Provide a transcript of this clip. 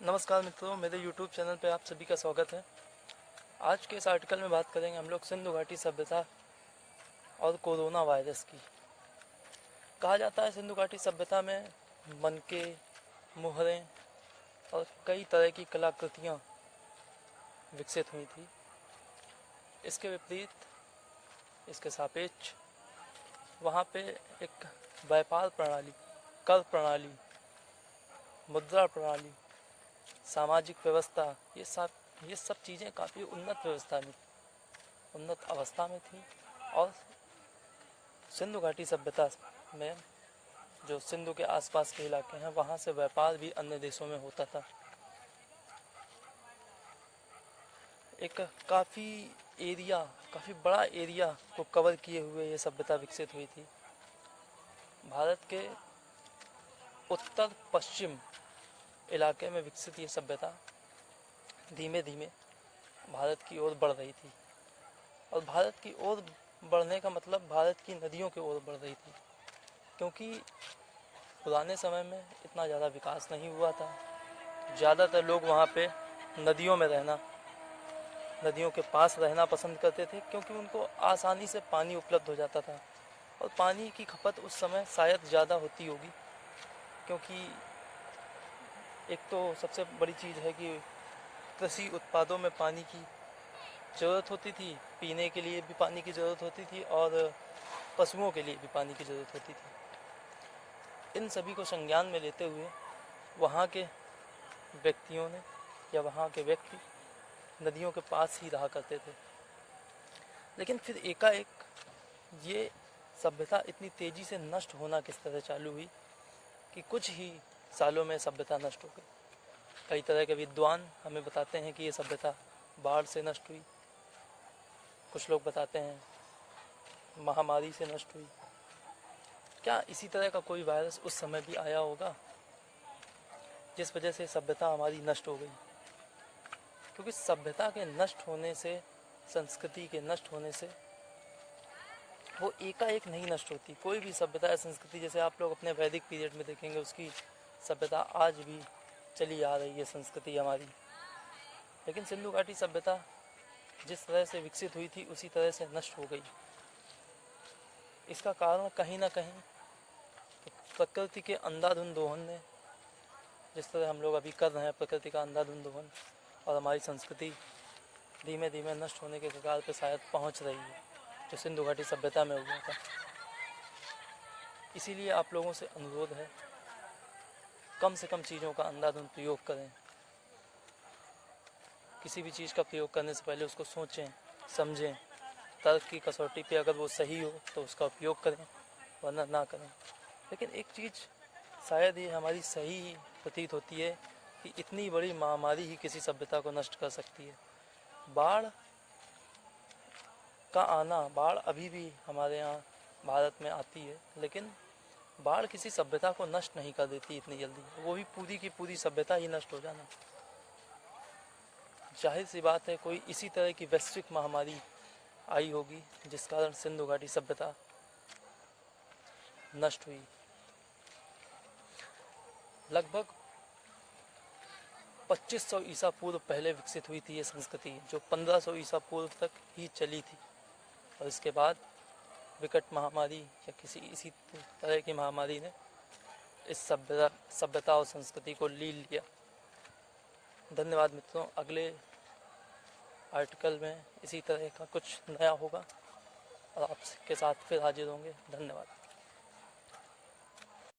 नमस्कार मित्रों, मेरे YouTube चैनल पे आप सभी का स्वागत है। आज के इस आर्टिकल में बात करेंगे हम लोग सिंधु घाटी सभ्यता और कोरोना वायरस की। कहा जाता है सिंधु घाटी सभ्यता में मनके, मुहरें और कई तरह की कलाकृतियाँ विकसित हुई थी। इसके विपरीत, इसके सापेक्ष वहाँ पे एक व्यापार प्रणाली, कर प्रणाली, मुद्रा प्रणाली, सामाजिक व्यवस्था, ये सब चीज़ें काफ़ी उन्नत अवस्था में थी। और सिंधु घाटी सभ्यता में जो सिंधु के आसपास के इलाके हैं, वहाँ से व्यापार भी अन्य देशों में होता था। एक काफ़ी बड़ा एरिया को कवर किए हुए ये सभ्यता विकसित हुई थी। भारत के उत्तर पश्चिम इलाके में विकसित ये सभ्यता धीमे धीमे भारत की ओर बढ़ रही थी। और भारत की ओर बढ़ने का मतलब भारत की नदियों की ओर बढ़ रही थी, क्योंकि पुराने समय में इतना ज़्यादा विकास नहीं हुआ था। ज़्यादातर लोग वहाँ पे नदियों के पास रहना पसंद करते थे, क्योंकि उनको आसानी से पानी उपलब्ध हो जाता था। और पानी की खपत उस समय शायद ज़्यादा होती होगी, क्योंकि एक तो सबसे बड़ी चीज़ है कि कृषि उत्पादों में पानी की ज़रूरत होती थी, पीने के लिए भी पानी की ज़रूरत होती थी और पशुओं के लिए भी पानी की ज़रूरत होती थी। इन सभी को संज्ञान में लेते हुए वहाँ के व्यक्तियों ने या वहाँ के व्यक्ति नदियों के पास ही रहा करते थे। लेकिन फिर एकाएक ये सभ्यता इतनी तेज़ी से नष्ट होना किस तरह चालू हुई कि कुछ ही सालों में सभ्यता नष्ट हो गई। कई तरह के विद्वान हमें बताते हैं कि ये सभ्यता बाढ़ से नष्ट हुई, कुछ लोग बताते हैं महामारी से नष्ट हुई। क्या इसी तरह का कोई वायरस उस समय भी आया होगा जिस वजह से सभ्यता हमारी नष्ट हो गई? क्योंकि सभ्यता के नष्ट होने से, संस्कृति के नष्ट होने से वो एकाएक नहीं नष्ट होती। कोई भी सभ्यता या संस्कृति, जैसे आप लोग अपने वैदिक पीरियड में देखेंगे, उसकी सभ्यता आज भी चली आ रही है, संस्कृति हमारी। लेकिन सिंधु घाटी सभ्यता जिस तरह से विकसित हुई थी उसी तरह से नष्ट हो गई। इसका कारण कहीं ना कहीं प्रकृति के अंधाधुंध दोहन ने, जिस तरह हम लोग अभी कर रहे हैं प्रकृति का अंधाधुंध दोहन, और हमारी संस्कृति धीमे धीमे नष्ट होने के कगार पर शायद पहुंच रही है, जो सिंधु घाटी सभ्यता में हुआ था। इसीलिए आप लोगों से अनुरोध है, कम से कम चीज़ों का अंधाधुंध प्रयोग करें। किसी भी चीज़ का प्रयोग करने से पहले उसको सोचें, समझें, तर्क की कसौटी पे अगर वो सही हो तो उसका उपयोग करें, वरना ना करें। लेकिन एक चीज़ शायद ये हमारी सही प्रतीत होती है कि इतनी बड़ी महामारी ही किसी सभ्यता को नष्ट कर सकती है। बाढ़ अभी भी हमारे यहाँ भारत में आती है, लेकिन बाढ़ किसी सभ्यता को नष्ट नहीं कर देती इतनी जल्दी। वो भी पूरी की पूरी सभ्यता ही नष्ट हो जाना। जाहिर सी बात है, कोई इसी तरह की वैश्विक महामारी आई होगी जिस कारण सिंधु घाटी सभ्यता नष्ट हुई। लगभग 2500 ईसा पूर्व पहले विकसित हुई थी ये संस्कृति, जो 1500 ईसा पूर्व तक ही चली थी। और इसके बाद विकट महामारी या किसी इसी तरह की महामारी ने इस सभ्यता और संस्कृति को लील लिया। धन्यवाद मित्रों। अगले आर्टिकल में इसी तरह का कुछ नया होगा और आपके साथ फिर हाजिर होंगे। धन्यवाद।